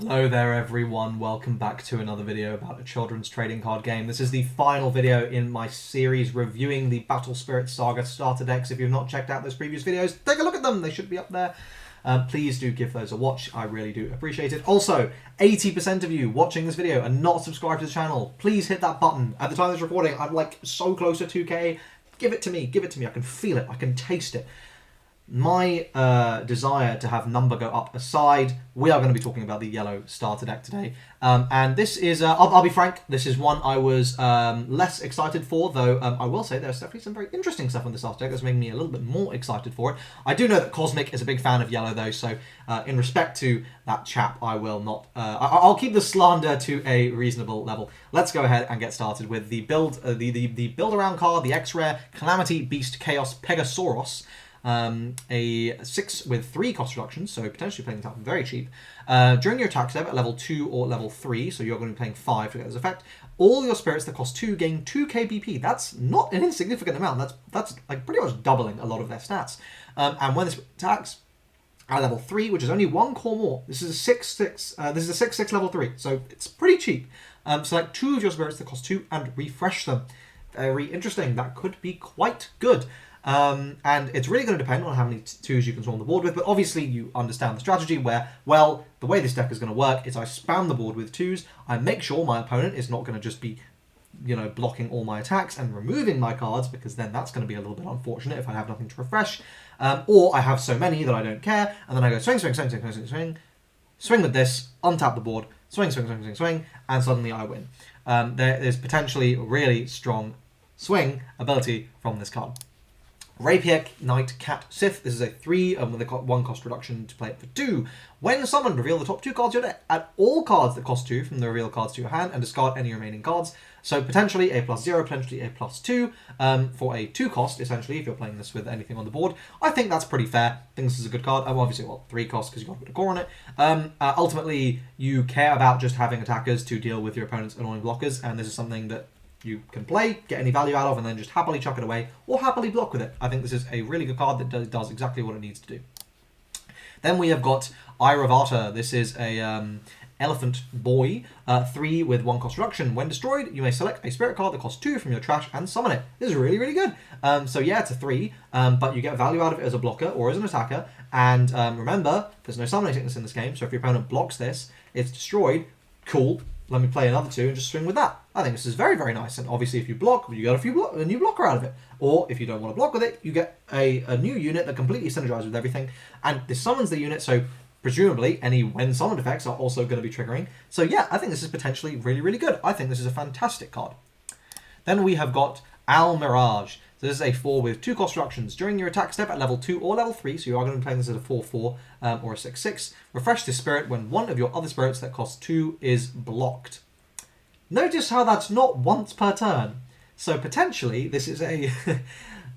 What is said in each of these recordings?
Hello there everyone, welcome back to another video about a children's trading card game. This is the final video in my series reviewing the Battle Spirit Saga starter decks. If you've not checked out those previous videos, take a look at them, they should be up there. Please do give those a watch, I really do appreciate it. Also, 80% of you watching this video are not subscribed to the channel. Please hit that button. At the time of this recording, I'm like so close to 2k. Give it to me, I can feel it, I can taste it. My desire to have number go up aside, we are going to be talking about the yellow starter deck today. And this is, I'll be frank, this is one I was less excited for, though I will say there's definitely some very interesting stuff on the starter deck that's making me a little bit more excited for it. I do know that Cosmic is a big fan of yellow, though, so in respect to that chap, I will not, I'll keep the slander to a reasonable level. Let's go ahead and get started with the build, the build around card, the X-Rare Calamity Beast Chaos Pegasaurus. A 6 with 3 cost reductions, so potentially playing that very cheap. During your attack step at level 2 or level 3, so you're going to be playing 5 to get this effect, all your spirits that cost 2 gain 2k BP. That's not an insignificant amount. That's like pretty much doubling a lot of their stats. And when this attacks at level 3, which is only 1 core more, this is a 6-6. This is a 6-6 level 3, so it's pretty cheap. Select 2 of your spirits that cost 2 and refresh them. Very interesting. That could be quite good. And it's really going to depend on how many 2s you can swarm the board with, but obviously you understand the strategy where, well, the way this deck is going to work is I spam the board with 2s, I make sure my opponent is not going to just be, you know, blocking all my attacks and removing my cards, because then that's going to be a little bit unfortunate if I have nothing to refresh, or I have so many that I don't care, and then I go swing, swing, swing, swing, swing, swing, swing, swing with this, untap the board, swing, swing, swing, swing, swing, and suddenly I win. There is potentially really strong swing ability from this card. Rapier Knight Cat Sith. This is a 3 with a 1 cost reduction to play it for 2. When summoned, reveal the top 2 cards of your deck. Add all cards that cost 2 from the reveal cards to your hand and discard any remaining cards. So potentially a +0, potentially a +2 for a 2 cost, essentially, if you're playing this with anything on the board. I think that's pretty fair. I think this is a good card. Obviously, well, 3 costs because you've got to put a core on it. Ultimately, you care about just having attackers to deal with your opponent's annoying blockers, and this is something that you can play, get any value out of, and then just happily chuck it away, or happily block with it. I think this is a really good card that does exactly what it needs to do. Then we have got Iravata. This is a Elephant Boy, 3 with 1 cost reduction. When destroyed, you may select a spirit card that costs 2 from your trash and summon it. This is really, really good. So yeah, it's a 3, but you get value out of it as a blocker or as an attacker. And remember, there's no summoning sickness in this game, so if your opponent blocks this, it's destroyed. Cool. Let me play another 2 and just swing with that. I think this is very, very nice. And obviously, if you block, you get a new blocker out of it. Or if you don't want to block with it, you get a new unit that completely synergizes with everything. And this summons the unit, so presumably any when summoned effects are also going to be triggering. So yeah, I think this is potentially really, really good. I think this is a fantastic card. Then we have got Al Mirage. So this is a 4 with 2 cost reductions. During your attack step at level 2 or level 3, so you are going to be playing this as a 4-4 or a 6-6, refresh this spirit when one of your other spirits that costs 2 is blocked. Notice how that's not once per turn. So potentially this is a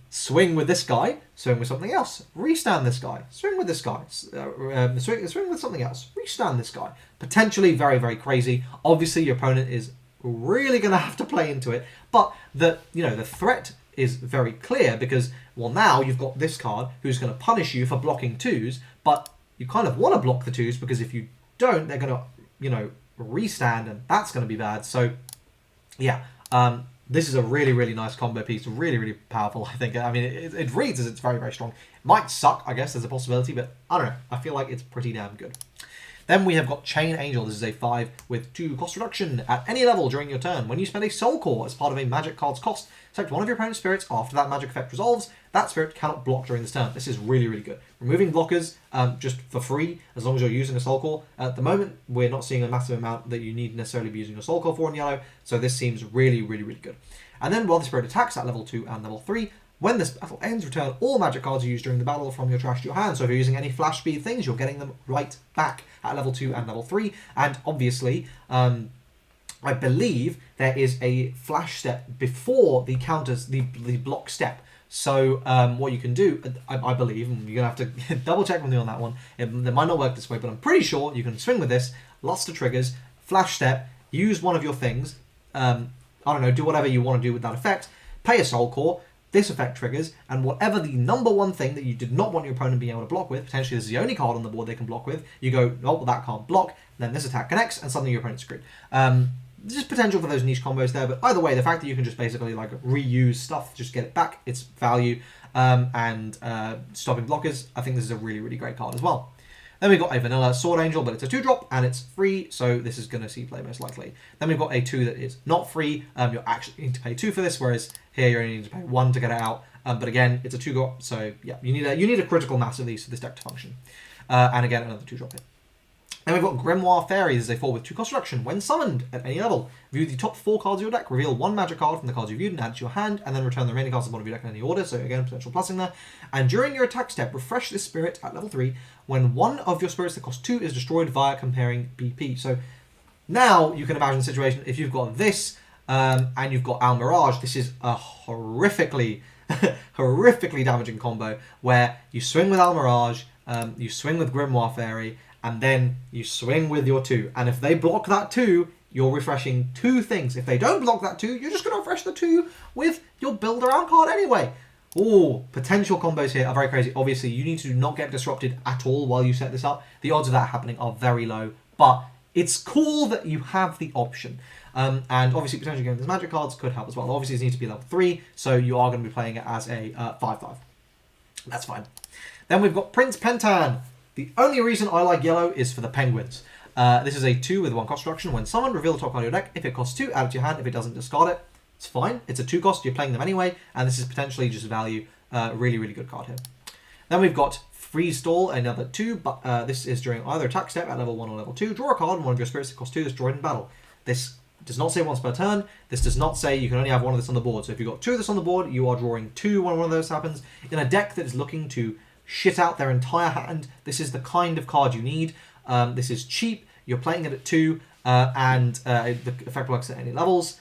swing with this guy, swing with something else, restand this guy, swing with this guy, swing with something else, restand this guy. Potentially very, very crazy. Obviously your opponent is really going to have to play into it, but the threat is very clear because, well, now you've got this card who's going to punish you for blocking 2s, but you kind of want to block the 2s because if you don't, they're going to, restand, and that's going to be bad. So, yeah, this is a really, really nice combo piece, really, really powerful, I think. I mean, it reads as it's very, very strong. It might suck, I guess, there's a possibility, but I don't know. I feel like it's pretty damn good. Then we have got Chain Angel. This is a 5 with 2 cost reduction. At any level during your turn, when you spend a Soul Core as part of a magic card's cost, select one of your opponent's spirits after that magic effect resolves. That spirit cannot block during this turn. This is really, really good. Removing blockers just for free, as long as you're using a Soul Core. At the moment, we're not seeing a massive amount that you need necessarily be using a Soul Core for in yellow, so this seems really, really, really good. And then while the spirit attacks at level 2 and level 3, when this battle ends, return all magic cards you used during the battle from your trash to your hand. So if you're using any flash speed things, you're getting them right back at level 2 and level 3. And obviously, I believe there is a flash step before the counters, the block step. So what you can do, I believe, and you're going to have to double check with me on that one. It might not work this way, but I'm pretty sure you can swing with this, lots of triggers, flash step, use one of your things, I don't know, do whatever you want to do with that effect, play a Soul Core, this effect triggers, and whatever the number one thing that you did not want your opponent being able to block with, potentially this is the only card on the board they can block with, you go, oh, well, that can't block, then this attack connects, and suddenly your opponent's screwed. There's potential for those niche combos there, but either way, the fact that you can just basically like reuse stuff, just get it back, it's value, and stopping blockers, I think this is a really, really great card as well. Then we've got a vanilla Sword Angel, but it's a 2-drop, and it's free, so this is going to see play most likely. Then we've got a 2 that is not free. You're actually need to pay 2 for this, whereas here you only need to pay 1 to get it out. But again, it's a 2-drop, so yeah, you need a critical mass of these for this deck to function. And again, another 2-drop here. Then we've got Grimoire Fairies as a 4 with 2 cost reduction. When summoned at any level, view the top 4 cards of your deck, reveal 1 magic card from the cards you viewed and add to your hand, and then return the remaining cards to the bottom of your deck in any order, so again, potential plussing there. And during your attack step, refresh this spirit at level 3 when one of your spirits that cost 2 is destroyed via comparing BP. So now you can imagine a situation, if you've got this, and you've got Almirage, this is a horrifically damaging combo, where you swing with Almirage, you swing with Grimoire Fairy, and then you swing with your 2. And if they block that 2, you're refreshing 2 things. If they don't block that 2, you're just going to refresh the 2 with your build around card anyway. Oh, potential combos here are very crazy. Obviously, you need to not get disrupted at all while you set this up. The odds of that happening are very low, but it's cool that you have the option. And obviously, potentially getting these magic cards could help as well. Obviously, these need to be level 3, so you are going to be playing it as a 5/5. That's fine. Then we've got Prince Pentan. The only reason I like yellow is for the penguins. This is a 2 with 1 cost reduction. When summoned, reveal the top card of your deck. If it costs 2, add it to your hand. If it doesn't, discard it. It's fine. It's a 2 cost. You're playing them anyway, and this is potentially just value. Really, really good card here. Then we've got Freeze Stall, another 2, but this is during either attack step at level 1 or level 2. Draw a card, and one of your spirits that costs 2 is destroyed in battle. This does not say once per turn. This does not say you can only have 1 of this on the board. So if you've got 2 of this on the board, you are drawing 2 when one of those happens. In a deck that is looking to shit out their entire hand, this is the kind of card you need. This is cheap, you're playing it at 2, and the effect works at any levels.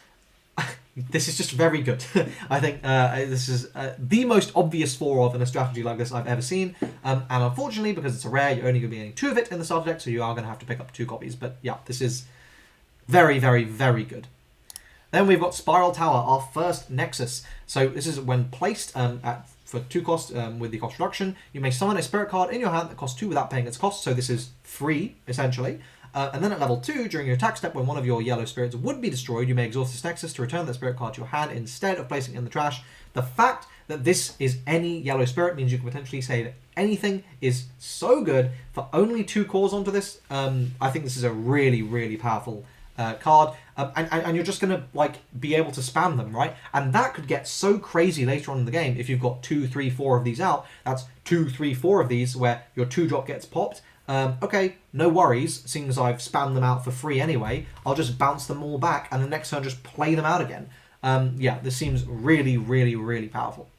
This is just very good. I think this is the most obvious 4 of in a strategy like this I've ever seen. And unfortunately, because it's a rare, you're only going to be getting 2 of it in the starter deck, so you are going to have to pick up 2 copies. But yeah, this is very, very, very good. Then we've got Spiral Tower, our first Nexus. So this is when placed for 2 costs with the cost reduction. You may summon a spirit card in your hand that costs 2 without paying its cost, so this is free, essentially. And then at level 2, during your attack step, when one of your yellow spirits would be destroyed, you may exhaust this Nexus to return that spirit card to your hand instead of placing it in the trash. The fact that this is any yellow spirit means you can potentially save anything is so good. For only 2 cores onto this, I think this is a really, really powerful card, and you're just going to like be able to spam them, right? And that could get so crazy later on in the game if you've got 2, 3, 4 of these out. That's 2, 3, 4 of these where your 2-drop gets popped. Okay, no worries, seeing as I've spammed them out for free anyway, I'll just bounce them all back and the next turn just play them out again. Yeah, this seems really, really, really powerful.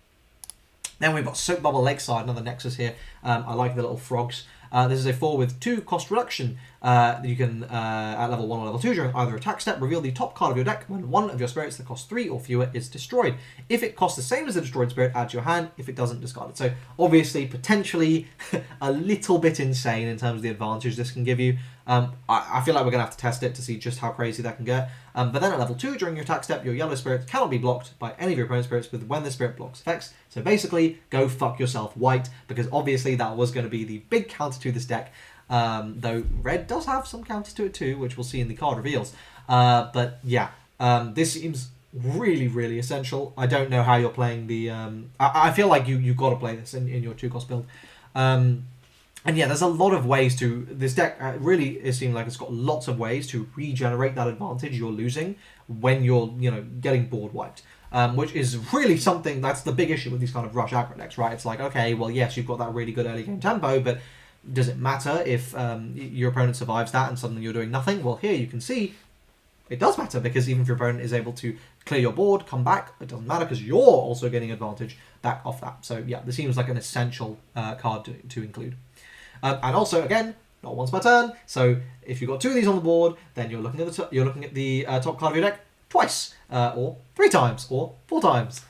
Then we've got Soap Bubble Lakeside, another Nexus here. I like the little frogs. This is a 4 with 2 cost reduction. You can, at level 1 or level 2, during either attack step, reveal the top card of your deck when one of your spirits that costs 3 or fewer is destroyed. If it costs the same as the destroyed spirit, add to your hand. If it doesn't, discard it. So obviously, potentially a little bit insane in terms of the advantage this can give you. I feel like we're going to have to test it to see just how crazy that can get. But then at level 2, during your attack step, your yellow spirit cannot be blocked by any of your opponent's spirits with when the spirit blocks effects. So basically, go fuck yourself, white, because obviously that was going to be the big counter to this deck. Though red does have some counters to it too, which we'll see in the card reveals. But yeah, this seems really, really essential. I don't know how you're playing the... I feel like you've got to play this in your 2-cost build. And yeah, there's a lot of ways to... This deck really is seeming like it's got lots of ways to regenerate that advantage you're losing when you're, getting board wiped. Which is really something that's the big issue with these kind of rush aggro decks, right? It's like, okay, well, yes, you've got that really good early game tempo, but does it matter if your opponent survives that and suddenly you're doing nothing? Well, here you can see it does matter, because even if your opponent is able to clear your board, come back, it doesn't matter because you're also getting advantage back off that. So yeah, this seems like an essential card to include. And also, again, not once per turn. So if you've got 2 of these on the board, then you're looking at the top card of your deck twice, or 3 times, or 4 times.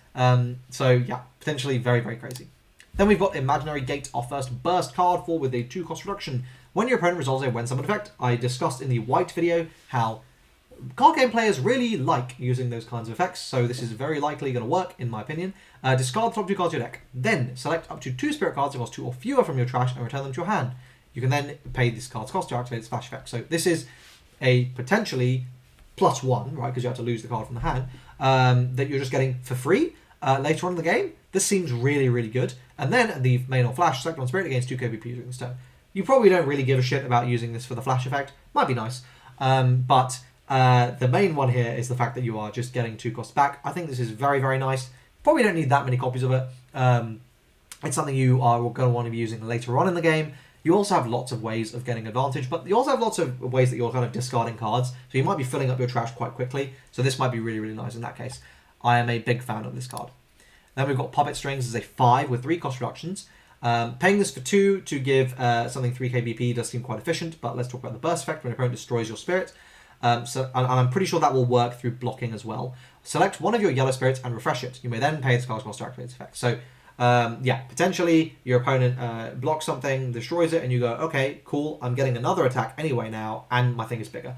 So yeah, potentially very, very crazy. Then we've got Imaginary Gate, our first burst card, 4 with a 2 cost reduction. When your opponent resolves a when summoned effect, I discussed in the white video how card game players really like using those kinds of effects, so this is very likely going to work, in my opinion. Discard the top 2 cards of your deck. Then select up to 2 spirit cards that cost 2 or fewer from your trash and return them to your hand. You can then pay this card's cost to activate its flash effect. So this is a potentially +1, right, because you have to lose the card from the hand, that you're just getting for free later on in the game. This seems really, really good. And then at the main or flash, select one spirit against 2 KBP during this turn. You probably don't really give a shit about using this for the flash effect. Might be nice. But the main one here is the fact that you are just getting 2 costs back. I think this is very, very nice. Probably don't need that many copies of it. It's something you are going to want to be using later on in the game. You also have lots of ways of getting advantage, but you also have lots of ways that you're kind of discarding cards. So you might be filling up your trash quite quickly. So this might be really, really nice in that case. I am a big fan of this card. Then we've got Puppet Strings as a 5 with 3 cost reductions. Paying this for 2 to give something 3 KBP does seem quite efficient, but let's talk about the burst effect when your opponent destroys your spirit. And I'm pretty sure that will work through blocking as well. Select one of your yellow spirits and refresh it. You may then pay its card cost to activate its effect. So yeah, potentially your opponent blocks something, destroys it, and you go, okay, cool, I'm getting another attack anyway now, and my thing is bigger.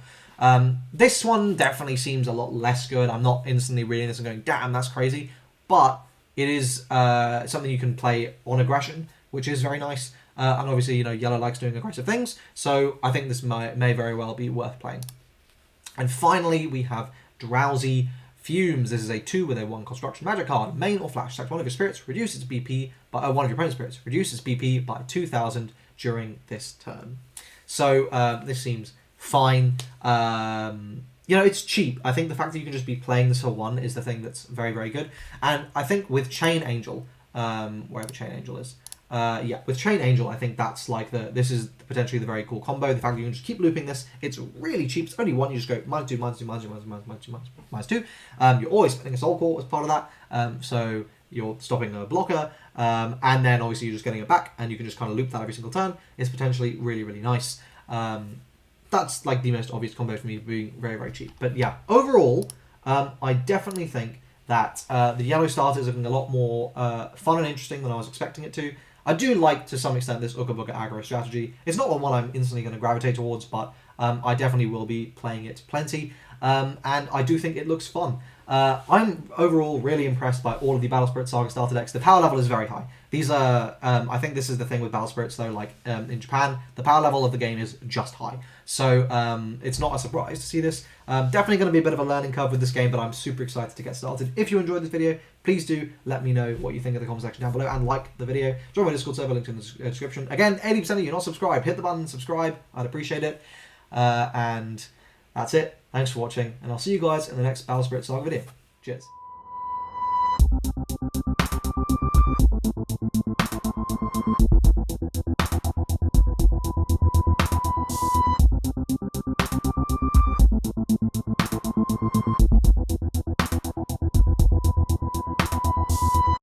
This one definitely seems a lot less good. I'm not instantly reading this and going, damn, that's crazy. But it is something you can play on aggression, which is very nice. And obviously, you know, yellow likes doing aggressive things, so I think this may very well be worth playing. And finally, we have Drowsy Fumes. This is a 2 with a 1 construction magic card. Main or flash. Select one of your spirits, reduce its BP by one of your opponent's spirits, reduce its BP by 2,000 during this turn. So this seems fine. You know, it's cheap. I think the fact that you can just be playing this for 1 is the thing that's very, very good. And I think with Chain Angel, wherever Chain Angel is, yeah, with Chain Angel, I think that's like this is potentially the very cool combo. The fact that you can just keep looping this, it's really cheap. It's only 1. You just go -2, -2, -2, -2. You're always spending a soul core as part of that, so you're stopping a blocker, and then obviously you're just getting it back, and you can just kind of loop that every single turn. It's potentially really, really nice. That's like the most obvious combo for me, being very, very cheap. But yeah, overall, I definitely think that the yellow starter is looking a lot more fun and interesting than I was expecting it to. I do like, to some extent, this Ooga Booga aggro strategy. It's not one I'm instantly going to gravitate towards, but I definitely will be playing it plenty. And I do think it looks fun. I'm overall really impressed by all of the Battle Spirit Saga starter decks. The power level is very high. These are, I think this is the thing with Battle Spirits though, like in Japan, the power level of the game is just high. So it's not a surprise to see this. Definitely going to be a bit of a learning curve with this game, but I'm super excited to get started. If you enjoyed this video, please do let me know what you think in the comment section down below, and like the video. Join my Discord server, linked in the description. Again, 80% of you not subscribed. Hit the button, subscribe. I'd appreciate it. And that's it. Thanks for watching, and I'll see you guys in the next Battle Spirit Saga video. Cheers.